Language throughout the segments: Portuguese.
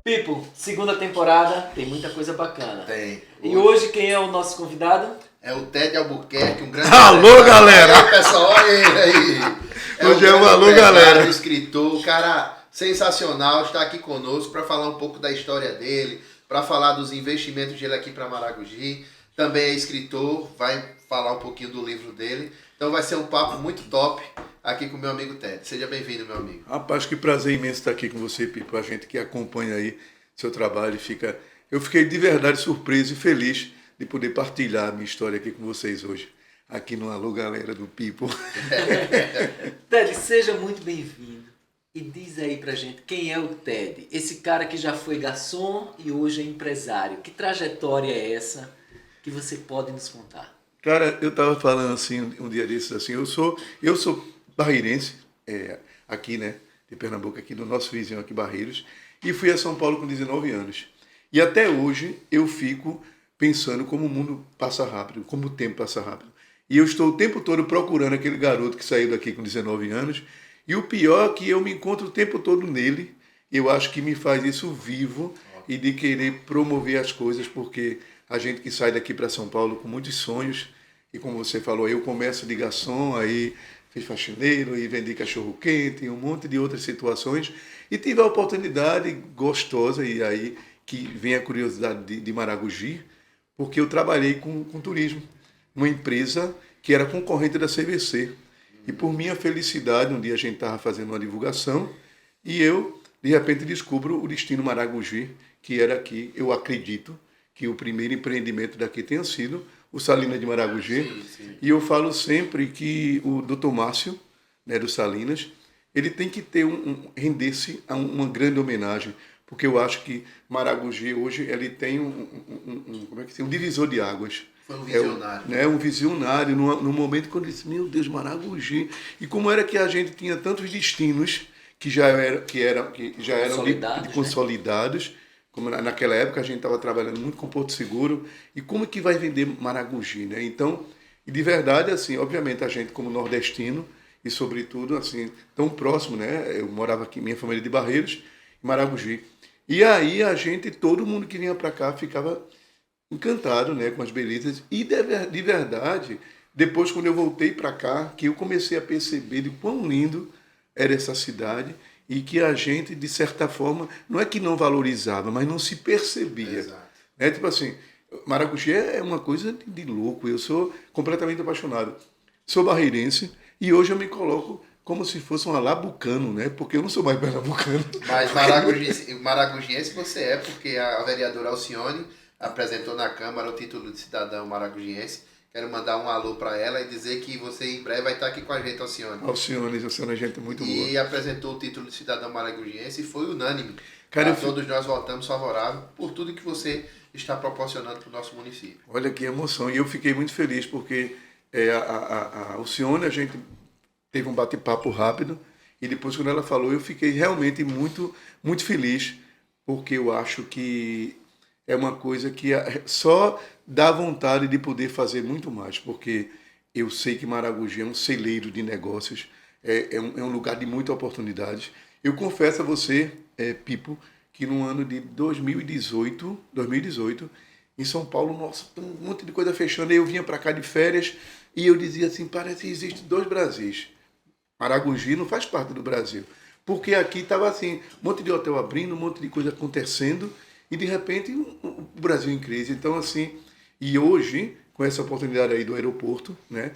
People, segunda temporada, tem muita coisa bacana. Tem. E hoje quem é o nosso convidado? É o Ted Albuquerque, um grande... Alô, galera! Aí, pessoal, olha ele aí. Hoje um é um grande alô, empresário, galera. escritor, cara sensacional, está aqui conosco para falar um pouco da história dele, para falar dos investimentos dele aqui para Maragogi. Também é escritor, vai falar um pouquinho do livro dele. Então vai ser um papo muito top aqui com o meu amigo Ted. Seja bem-vindo, meu amigo. Rapaz, que prazer imenso estar aqui com você, Pipo. A gente que acompanha aí seu trabalho fica... Eu fiquei de verdade surpreso e feliz de poder partilhar a minha história aqui com vocês hoje. Aqui no Alô Galera do Pipo. Ted, seja muito bem-vindo. E diz aí pra gente, quem é o Ted? Esse cara que já foi garçom e hoje é empresário. Que trajetória é essa que você pode nos contar? Cara, eu estava falando assim, um dia desses, assim, eu sou barreirense, aqui, né, de Pernambuco, aqui do nosso vizinho aqui, Barreiros, e fui a São Paulo com 19 anos. E até hoje eu fico pensando como o mundo passa rápido, como o tempo passa rápido. E eu estou o tempo todo procurando aquele garoto que saiu daqui com 19 anos, e o pior é que eu me encontro o tempo todo nele. Eu acho que me faz isso vivo e de querer promover as coisas, porque a gente que sai daqui para São Paulo com muitos sonhos, e como você falou, eu começo de garçom, aí fiz faxineiro e vendi cachorro-quente, um monte de outras situações, e tive a oportunidade gostosa, e aí que vem a curiosidade de Maragogi, porque eu trabalhei com turismo, uma empresa que era concorrente da CVC. E por minha felicidade, um dia a gente estava fazendo uma divulgação e eu, de repente, descubro o Destino Maragogi, que era aqui, eu acredito, que o primeiro empreendimento daqui tenha sido o Salinas de Maragogi. Sim. E eu falo sempre que o Dr. Márcio, né, do Salinas, ele tem que ter render-se a uma grande homenagem, porque eu acho que Maragogi hoje ele tem um divisor de águas. Foi um visionário. Um visionário, no momento quando ele disse, meu Deus, Maragogi. E como era que a gente tinha tantos destinos que já eram consolidados, né? Como naquela época a gente estava trabalhando muito com Porto Seguro, e como que vai vender Maragogi, né? Então, e de verdade, assim, obviamente a gente como nordestino, e sobretudo, assim, tão próximo, né? Eu morava aqui, minha família de Barreiros, em Maragogi. E aí todo mundo que vinha para cá ficava encantado, né, com as belezas. E de verdade, depois quando eu voltei para cá, que eu comecei a perceber de quão lindo era essa cidade e que a gente, de certa forma, não é que não valorizava, mas não se percebia. Exato. Né? Tipo assim, Maragogi é uma coisa de louco. Eu sou completamente apaixonado. Sou barreirense e hoje eu me coloco como se fosse um alabucano, né? Porque eu não sou mais pernambucano. Mas maragogiense você é, porque a vereadora Alcione apresentou na Câmara o título de cidadão maragogiense. Quero mandar um alô para ela e dizer que você em breve vai estar aqui com a gente, Alcione. Alcione é gente muito boa. E apresentou o título de cidadão maragogiense e foi unânime. Cara, todos nós votamos favorável por tudo que você está proporcionando para o nosso município. Olha que emoção. E eu fiquei muito feliz porque a Alcione, a gente teve um bate-papo rápido e depois quando ela falou eu fiquei realmente muito, muito feliz, porque eu acho que é uma coisa que só dá vontade de poder fazer muito mais, porque eu sei que Maragogi é um celeiro de negócios, é um lugar de muitas oportunidades. Eu confesso a você, Pipo, que no ano de 2018, em São Paulo, nossa, um monte de coisa fechando, aí eu vinha para cá de férias e eu dizia assim, parece que existe dois Brasis. Maragogi não faz parte do Brasil, porque aqui estava assim, um monte de hotel abrindo, um monte de coisa acontecendo, e de repente o Brasil em crise. Então assim, e hoje, com essa oportunidade aí do aeroporto, né?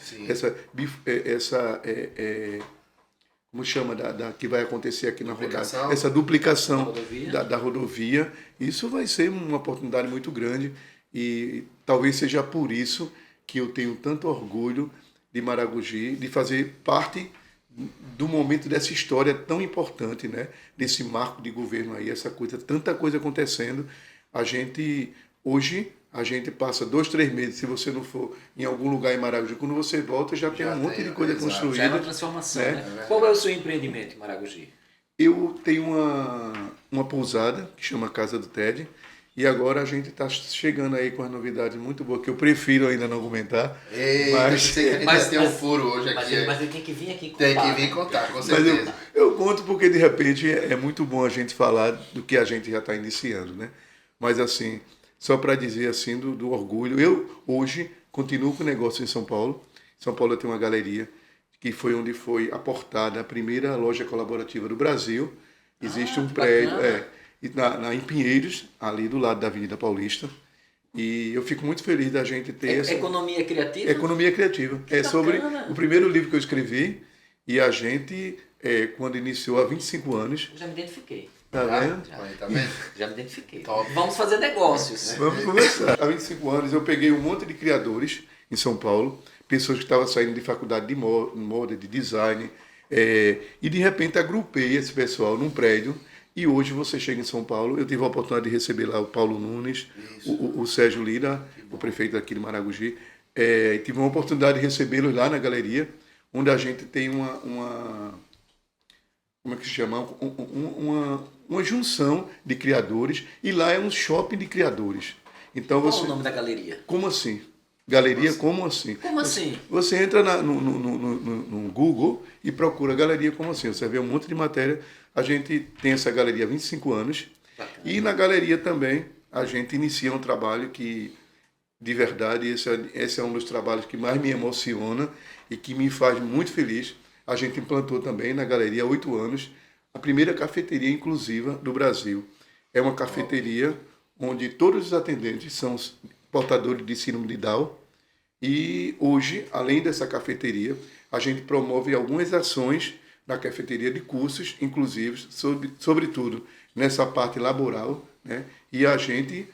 Como chama, que vai acontecer aqui na rodada, essa duplicação da rodovia, isso vai ser uma oportunidade muito grande e talvez seja por isso que eu tenho tanto orgulho de Maragogi, de fazer parte do momento dessa história tão importante, né? Desse marco de governo aí, essa coisa, tanta coisa acontecendo. Hoje a gente passa 2, 3 meses, se você não for em algum lugar em Maragogi, quando você volta já tem um monte de coisa construída. Já é uma transformação, né? Qual é o seu empreendimento em Maragogi? Eu tenho uma pousada que chama Casa do Ted, E agora a gente está chegando aí com as novidades muito boas, que eu prefiro ainda não comentar. Ei, mas sei que a gente vai ter um furo hoje aqui. Mas ele tem que vir aqui contar. Tem que vir contar, com Mas certeza. eu conto porque, de repente, é muito bom a gente falar do que a gente já está iniciando, né? Mas, assim, só para dizer, assim, do orgulho. Eu, hoje, continuo com o negócio em São Paulo. Em São Paulo eu tenho uma galeria, que foi onde foi aportada a primeira loja colaborativa do Brasil. Existe um que prédio, bacana. em Pinheiros, ali do lado da Avenida Paulista. E eu fico muito feliz da gente ter essa... Economia criativa? Economia criativa. É sobre o primeiro livro que eu escrevi e a gente, quando iniciou há 25 anos... Já me identifiquei. Tá vendo? Tá vendo? Já me identifiquei. Top. Vamos fazer negócios. Vamos começar. Há 25 anos eu peguei um monte de criadores em São Paulo, pessoas que estavam saindo de faculdade de moda, de design, e de repente agrupei esse pessoal num prédio. E hoje você chega em São Paulo, eu tive a oportunidade de receber lá o Paulo Nunes, o Sérgio Lira, o prefeito aqui de Maragogi. Tive uma oportunidade de recebê-los lá na galeria, onde a gente tem uma como é que se chama? Uma junção de criadores, e lá é um shopping de criadores. Então Qual você... é o nome da galeria? Como assim? Galeria Como Assim? Como assim? Você entra no Google e procura Galeria Como Assim. Você vê um monte de matéria. A gente tem essa galeria há 25 anos. Bacana. E na galeria também a gente inicia um trabalho que, de verdade, esse é um dos trabalhos que mais me emociona e que me faz muito feliz. A gente implantou também na galeria há 8 anos a primeira cafeteria inclusiva do Brasil. É uma cafeteria onde todos os atendentes são portadores de síndrome de Down. E hoje, além dessa cafeteria, a gente promove algumas ações na cafeteria de cursos inclusivos, sobretudo nessa parte laboral, né? E a gente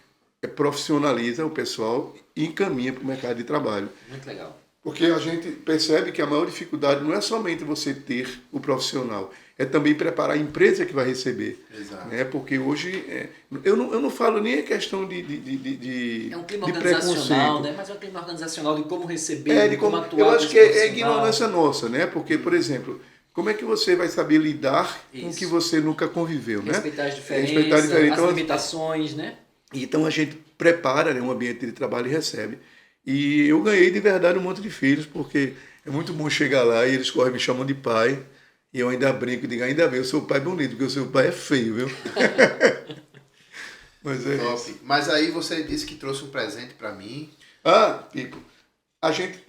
profissionaliza o pessoal e encaminha para o mercado de trabalho. Muito legal. Porque a gente percebe que a maior dificuldade não é somente você ter o profissional, é também preparar a empresa que vai receber. Exato. Né? Porque hoje, eu não falo nem a questão de É um clima de organizacional, preconceito. né? Mas é um clima organizacional de como receber, De como como, atuar. eu com acho esse que é profissional. ignorância nossa, né? Porque, por exemplo, como é que você vai saber lidar com o que Isso. você nunca conviveu, né? Respeitar as diferenças, Respeitar as diferenças. as Então, limitações, né? Então a gente prepara, né, um ambiente de trabalho e recebe. E eu ganhei de verdade um monte de filhos, porque é muito bom chegar lá e eles correm me chamam de pai. E eu ainda brinco e digo, ainda bem, o seu pai é bonito, porque o seu pai é feio, viu? Mas é Top. isso. Mas aí você disse que trouxe um presente para mim. Pipo,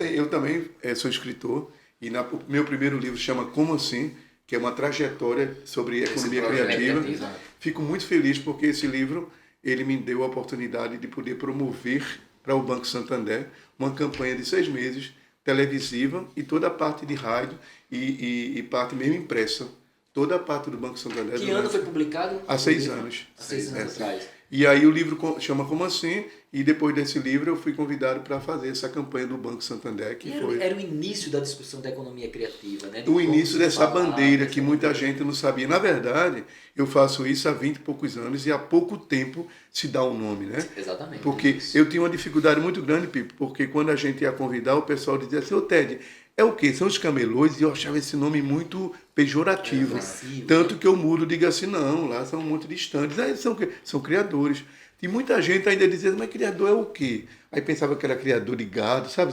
eu também sou escritor, e o meu primeiro livro chama Como Assim?, que é uma trajetória sobre economia projeto criativa. criativo. Fico muito feliz porque esse livro ele me deu a oportunidade de poder promover para o Banco Santander uma campanha de 6 meses, televisiva e toda a parte de rádio e parte mesmo impressa. Toda a parte do Banco Santander. Que ano foi publicado? Há 6 anos. Há 6 anos atrás. E aí o livro chama Como Assim? E depois desse livro eu fui convidado para fazer essa campanha do Banco Santander, que foi Era o início da discussão da economia criativa, né? De o como início se dessa falar, bandeira dessa que muita bandeira. gente não sabia. Na verdade, eu faço isso há 20 e poucos anos e há pouco tempo se dá um nome, né? Exatamente. Porque eu tinha uma dificuldade muito grande, Pipo, porque quando a gente ia convidar, o pessoal dizia assim, ô Ted, é o quê? São os camelôs? E eu achava esse nome muito pejorativo. Ofensivo, Tanto né? que eu mudo, digo assim, não, lá são um monte de estandes. Aí são criadores. E muita gente ainda dizia, mas criador é o quê? Aí pensava que era criador de gado, sabe?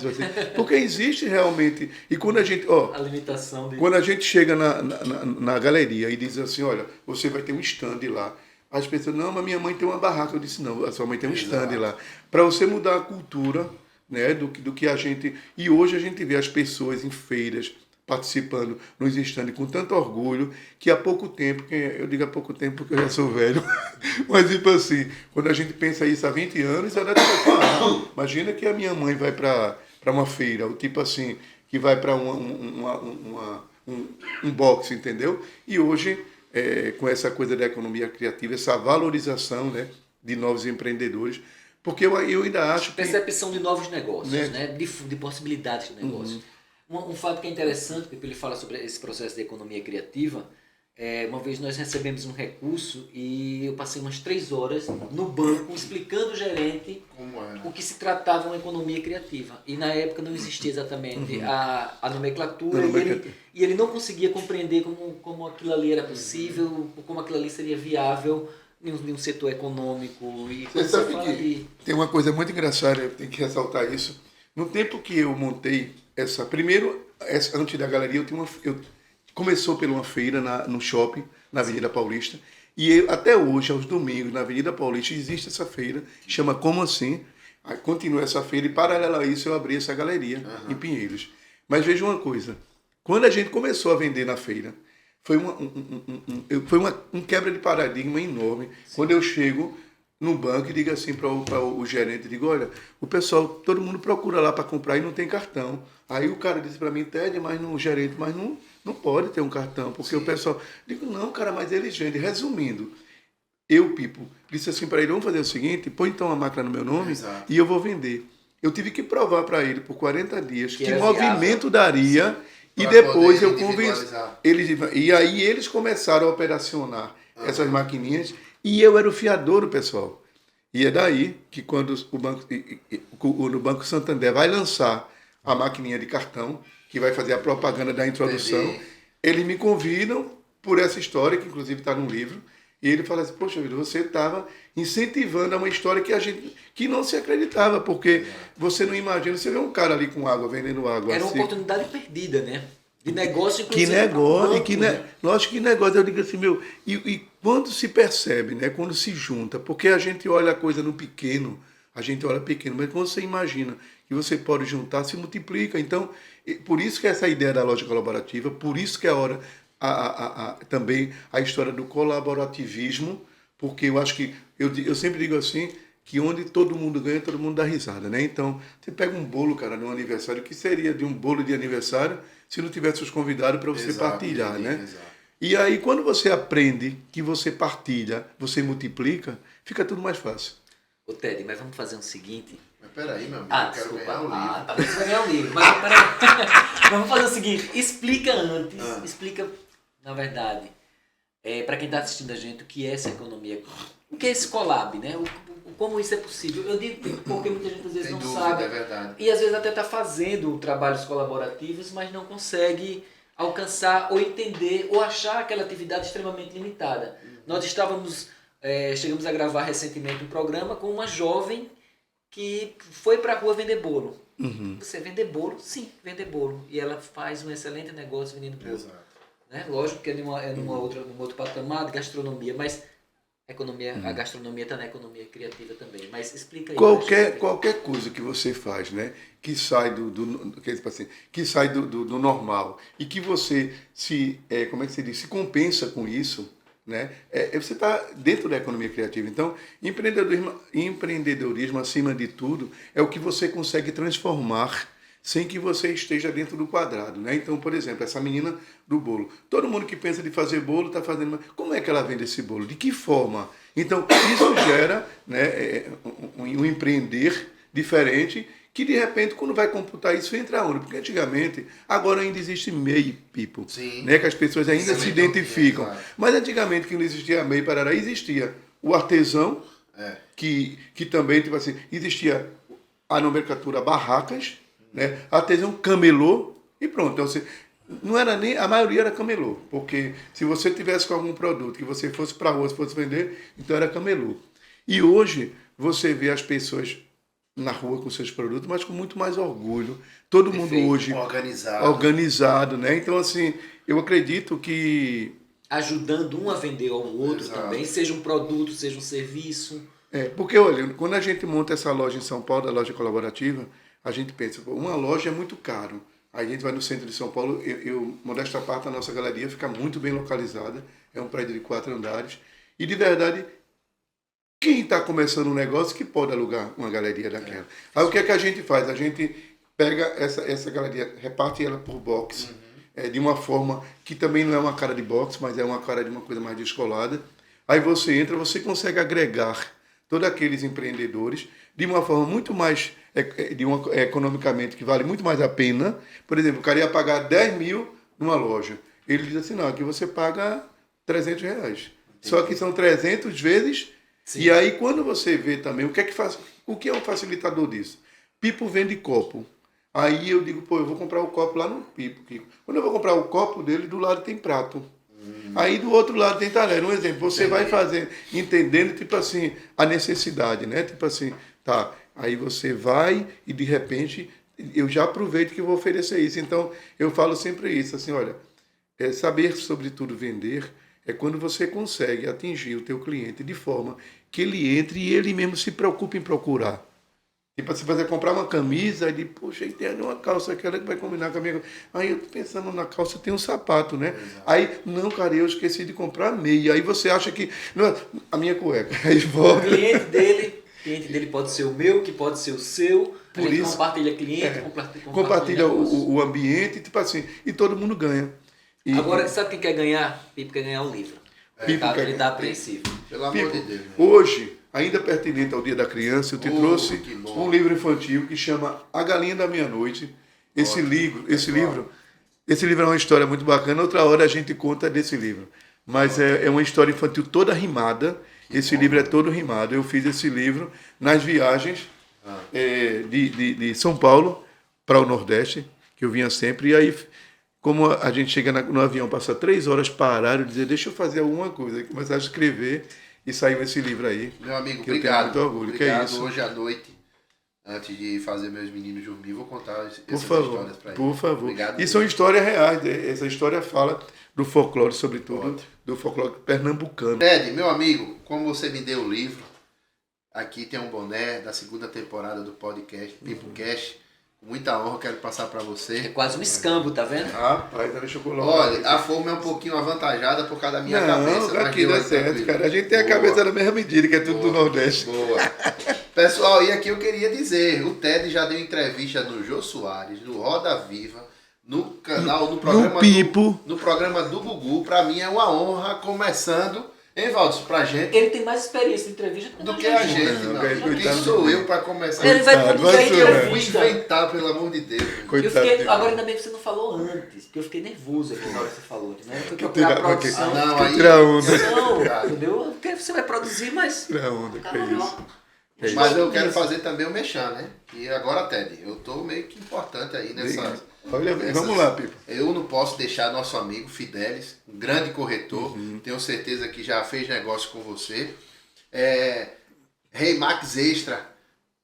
Porque existe realmente. E quando a gente. A limitação de... Quando a gente chega na galeria e diz assim, olha, você vai ter um stand lá. As pessoas, não, mas minha mãe tem uma barraca. Eu disse, não, a sua mãe tem um stand lá. Para você mudar a cultura, né, do que a gente... E hoje a gente vê as pessoas em feiras participando nos stands com tanto orgulho que há pouco tempo, eu digo há pouco tempo porque eu já sou velho, mas tipo assim, quando a gente pensa isso há 20 anos, ela deve falar, imagina que a minha mãe vai para uma feira, ou tipo assim, que vai para um boxe, entendeu? E hoje, com essa coisa da economia criativa, essa valorização, né, de novos empreendedores, porque eu ainda acho que... Percepção de novos negócios, Né? né? De possibilidades de negócio. Um fato que é interessante, porque ele fala sobre esse processo de economia criativa, uma vez nós recebemos um recurso e eu passei umas 3 horas no banco explicando ao gerente Como era? o que se tratava uma economia criativa. E na época não existia exatamente a nomenclatura, e ele não conseguia compreender como aquilo ali era possível, como aquilo ali seria viável em um setor econômico. E Você quando sabe fala que tem uma coisa muito engraçada, eu tenho que ressaltar isso. No tempo que eu montei antes da galeria, começou por uma feira no shopping, na Avenida Paulista, e até hoje, aos domingos, na Avenida Paulista, existe essa feira, chama Como Assim? Aí continua essa feira, e paralelo a isso eu abri essa galeria em Pinheiros. Mas veja uma coisa, quando a gente começou a vender na feira, foi um quebra de paradigma enorme. Sim. Quando eu chego no banco e digo assim para o gerente, digo, olha, o pessoal, todo mundo procura lá para comprar e não tem cartão. Aí o cara disse para mim, Ted, o gerente, mas não pode ter um cartão, porque Sim. o pessoal... Digo, não, cara, mas eles vendem. Resumindo, Pipo, disse assim para ele, vamos fazer o seguinte, põe então a máquina no meu nome Exato. E eu vou vender. Eu tive que provar para ele por 40 dias que movimento daria... Sim. E depois eu convenci eles, e aí eles começaram a operacionar essas maquininhas e eu era o fiador do pessoal. E é daí que quando no Banco Santander vai lançar a maquininha de cartão, que vai fazer a propaganda da introdução, eles me convidam por essa história, que inclusive está no livro, e ele fala assim, poxa vida, você estava incentivando a uma história que não se acreditava, porque você não imagina, você vê um cara ali com água, vendendo água. Era uma oportunidade perdida, né? De negócio, inclusive. Que negócio, lógico que negócio, eu digo assim, e quando se percebe, né? Quando se junta, porque a gente olha a coisa no pequeno, mas quando você imagina que você pode juntar, se multiplica. Então, por isso que essa ideia da loja colaborativa, por isso que é a hora... também a história do colaborativismo, porque eu acho que, eu sempre digo assim, que onde todo mundo ganha, todo mundo dá risada, né? Então, você pega um bolo, cara, de um aniversário, que seria de um bolo de aniversário se não tivesse os convidados para você partilhar, né? Exato. E aí, quando você aprende que você partilha, você multiplica, fica tudo mais fácil. Ô, Ted, mas vamos fazer o seguinte... Mas peraí, meu amigo, eu quero ganhar o livro. Tá, você vai ganhar o livro, mas peraí. Vamos fazer o seguinte, explica antes, explica... Na verdade, para quem está assistindo a gente, o que é essa economia, o que é esse collab, né? Como isso é possível. Eu digo porque muita gente às vezes não sabe. É verdade. E às vezes até está fazendo trabalhos colaborativos, mas não consegue alcançar ou entender ou achar aquela atividade extremamente limitada. Nós chegamos a gravar recentemente um programa com uma jovem que foi para a rua vender bolo. Você vender bolo? Sim, vender bolo. E ela faz um excelente negócio vendendo bolo. Exato. Né? Lógico que é num outro patamar de gastronomia, mas a gastronomia está na economia criativa também. Mas explica aí. Qualquer coisa que você faz, né, que sai que sai do normal e que você se compensa com isso, né, você está dentro da economia criativa. Então, empreendedorismo, acima de tudo, é o que você consegue transformar sem que você esteja dentro do quadrado, né? Então, por exemplo, essa menina do bolo. Todo mundo que pensa de fazer bolo está fazendo... Como é que ela vende esse bolo? De que forma? Então, isso gera, né, um empreender diferente que, de repente, quando vai computar isso, entra onde? Porque antigamente, agora ainda existe MEI, people, né, que as pessoas ainda se identificam. Mas antigamente, que não existia MEI, parará, existia o artesão, que também, tipo assim, existia a nomenclatura barracas, né? Artesão, camelô e pronto. Então, não era nem... A maioria era camelô, porque se você tivesse com algum produto que você fosse para a rua, se fosse vender, então era camelô. E hoje você vê as pessoas na rua com seus produtos, mas com muito mais orgulho. Todo mundo hoje organizado, né? Então, assim, eu acredito que... Ajudando um a vender ao outro também, seja um produto, seja um serviço. Porque, olha, quando a gente monta essa loja em São Paulo, a loja colaborativa, a gente pensa, uma loja é muito caro. Aí a gente vai no centro de São Paulo, modesta parte, a nossa galeria fica muito bem localizada, é um prédio de 4 andares, e de verdade, quem está começando um negócio que pode alugar uma galeria daquela? Aí o que é que a gente faz? A gente pega essa galeria, reparte ela por box, de uma forma que também não é uma cara de box, mas é uma cara de uma coisa mais descolada. Aí você entra, você consegue agregar todos aqueles empreendedores de uma forma muito mais, economicamente, que vale muito mais a pena. Por exemplo, o cara ia pagar 10 mil numa loja. Ele diz assim, não, aqui você paga 300 reais. Entendi. Só que são 300 vezes. Sim. E aí, quando você vê também, o que é um facilitador disso? Pipo vende copo. Aí eu digo, eu vou comprar o copo lá no Pipo. Quando eu vou comprar o copo dele, do lado tem prato. Aí do outro lado tem talher. Um exemplo, você vai fazendo, entendendo, tipo assim, a necessidade, né? Tipo assim, tá, aí você vai e de repente eu já aproveito que vou oferecer isso. Então, eu falo sempre isso, assim, olha, saber, sobretudo, vender é quando você consegue atingir o teu cliente de forma que ele entre e ele mesmo se preocupe em procurar. Tipo, se você comprar uma camisa, ele, poxa, tem ali uma calça aquela que vai combinar com a minha. Aí eu tô pensando na calça, tem um sapato, né? Exato. Aí, não, cara, eu esqueci de comprar meia. Aí você acha que. Não, a minha cueca. Aí volta. O cliente dele pode ser o meu, que pode ser o seu. Por isso, compartilha cliente, compartilha o ambiente, tipo assim, e todo mundo ganha. Agora, sabe quem quer ganhar? Pipo quer ganhar o livro. Ele está apreensivo. Pelo amor de Deus. Hoje, ainda pertinente ao Dia da Criança, eu te trouxe um livro infantil que chama A Galinha da Meia-Noite. Esse livro é uma história muito bacana. Outra hora a gente conta desse livro. Mas é uma história infantil toda rimada. Esse livro é todo rimado. Eu fiz esse livro nas viagens de São Paulo para o Nordeste, que eu vinha sempre. E aí, como a gente chega no avião, passa 3 horas parado, dizer, deixa eu fazer alguma coisa. E começar a escrever e saiu esse livro aí. Meu amigo, que obrigado. Eu tenho muito orgulho. Obrigado. Que é isso? Hoje à noite, antes de fazer meus meninos dormir, vou contar essas histórias para eles. Por favor. Obrigado. E são histórias reais. Essa história fala do folclore, sobretudo, do folclore pernambucano. Ted, meu amigo, como você me deu o livro, aqui tem um boné da 2ª temporada do podcast, PipoCast. Com muita honra, quero passar para você. É quase um escambo, tá vendo? Rapaz, ela chocolate. Olha, a forma é um pouquinho avantajada por causa da minha cabeça. Não, aqui dá certo, cara. A gente tem a cabeça da mesma medida, que é tudo do Nordeste. Boa. Pessoal, e aqui eu queria dizer, o Ted já deu entrevista no Jô Soares, no Roda Viva, no canal, no programa, no Pipo. No programa do Gugu. Para mim é uma honra, começando, hein, Valdes, pra gente. Ele tem mais experiência de entrevista do que a gente, não. Quem sou eu para começar? Ele vai produzir a entrevista. Eu fui inventar, pelo amor de Deus. Agora ainda bem que você não falou antes, porque eu fiquei nervoso aqui na hora que você falou, né? Eu fui procurar a produção. Não, entendeu? Porque você vai produzir, mas... Tira onda, que é isso. Mas eu quero fazer também o mexer, né? E agora, Ted, eu tô meio que importante aí nessas... Olha, vamos lá, Pipo. Eu não posso deixar nosso amigo Fidelis, um grande corretor, tenho certeza que já fez negócio com você. Rei Max Extra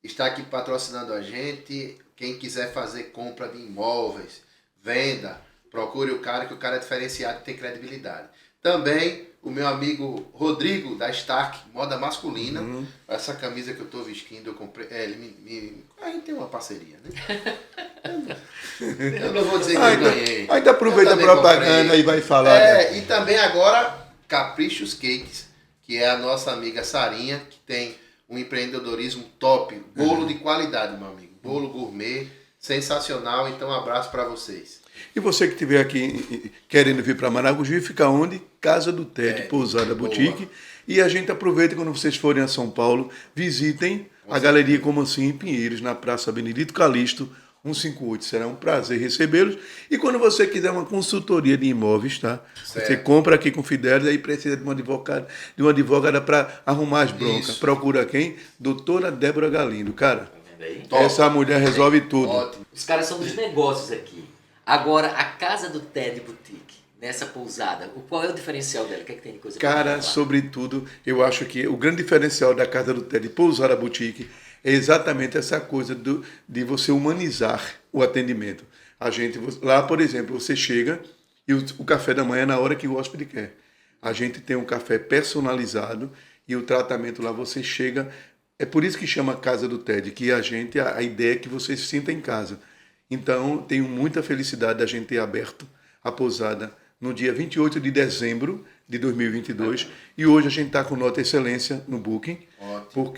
está aqui patrocinando a gente. Quem quiser fazer compra de imóveis, venda, procure o cara, que o cara é diferenciado e tem credibilidade. Também o meu amigo Rodrigo, da Stark, moda masculina. Essa camisa que eu estou vestindo, eu comprei. A gente tem uma parceria, né? Eu não vou dizer que eu ganhei. Ainda aproveita a propaganda e vai falar. Né? E também agora, Caprichos Cakes, que é a nossa amiga Sarinha, que tem um empreendedorismo top. Bolo de qualidade, meu amigo. Bolo gourmet, sensacional. Então, um abraço para vocês. E você que estiver aqui querendo vir para Maragogi, fica onde? Casa do Ted, Pousada Boutique. E a gente aproveita quando vocês forem a São Paulo, visitem a Galeria Como Assim em Pinheiros, na Praça Benedito Calixto, 158. Será um prazer recebê-los. E quando você quiser uma consultoria de imóveis, tá? Certo. Você compra aqui com Fidelis, aí precisa de uma advogada para arrumar as broncas. Isso. Procura quem? Doutora Débora Galindo. Cara, essa mulher resolve tudo. Ótimo. Os caras são dos negócios aqui. Agora, a Casa do Ted Boutique, nessa pousada, qual é o diferencial dela? O que é que tem de coisa? Cara, sobretudo, eu acho que o grande diferencial da Casa do Ted Pousada Boutique é exatamente essa coisa de você humanizar o atendimento. Lá, por exemplo, você chega e o café da manhã é na hora que o hóspede quer. A gente tem um café personalizado e o tratamento lá você chega... É por isso que chama Casa do Ted, que a ideia é que você se sinta em casa. Então, tenho muita felicidade da gente ter aberto a pousada no dia 28 de dezembro de 2022. E hoje a gente está com nota excelência no Booking.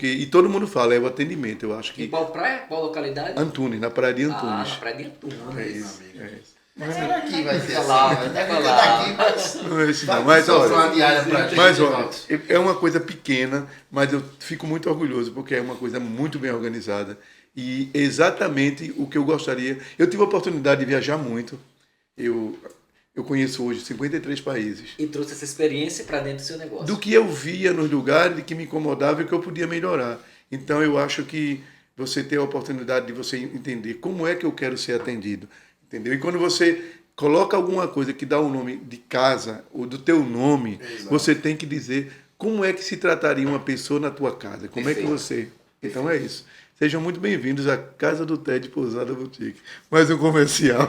E todo mundo fala, é o atendimento. Eu acho que... E qual praia? Qual localidade? Antunes, na Praia de Antunes. Na Praia de Antunes. É isso. Mas será que vai ter Não é isso não. Mas olha, é uma coisa pequena, mas eu fico muito orgulhoso, porque é uma coisa muito bem organizada. E exatamente o que eu gostaria... Eu tive a oportunidade de viajar muito. Eu conheço hoje 53 países. E trouxe essa experiência para dentro do seu negócio. Do que eu via nos lugares, de que me incomodava e que eu podia melhorar. Então eu acho que você ter a oportunidade de você entender como é que eu quero ser atendido. Entendeu? E quando você coloca alguma coisa que dá o nome de casa, ou do teu nome, Exato. você tem que dizer como é que se trataria uma pessoa na tua casa, como é que Perfeito. você... Então é isso. Sejam muito bem-vindos à Casa do Ted Pousada Boutique. Mais um comercial.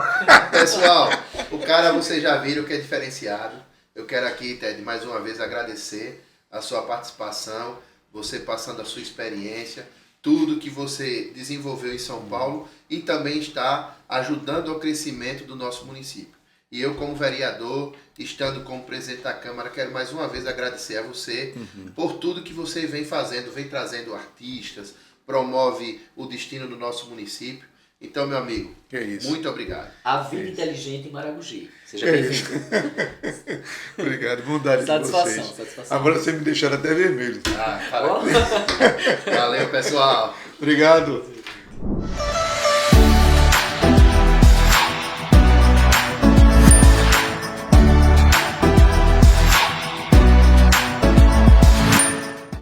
Pessoal, o cara vocês já viram que é diferenciado. Eu quero aqui, Ted, mais uma vez agradecer a sua participação, você passando a sua experiência, tudo que você desenvolveu em São Paulo e também está ajudando ao crescimento do nosso município. E eu, como vereador, estando como presidente da Câmara, quero mais uma vez agradecer a você por tudo que você vem fazendo, vem trazendo artistas, promove o destino do nosso município. Então, meu amigo, Que é isso. muito obrigado. A vida inteligente em Maragogi. Seja É bem-vindo. Obrigado, bondade de Satisfação, vocês. satisfação. Agora vocês me deixaram até vermelho. Valeu, pessoal. Obrigado.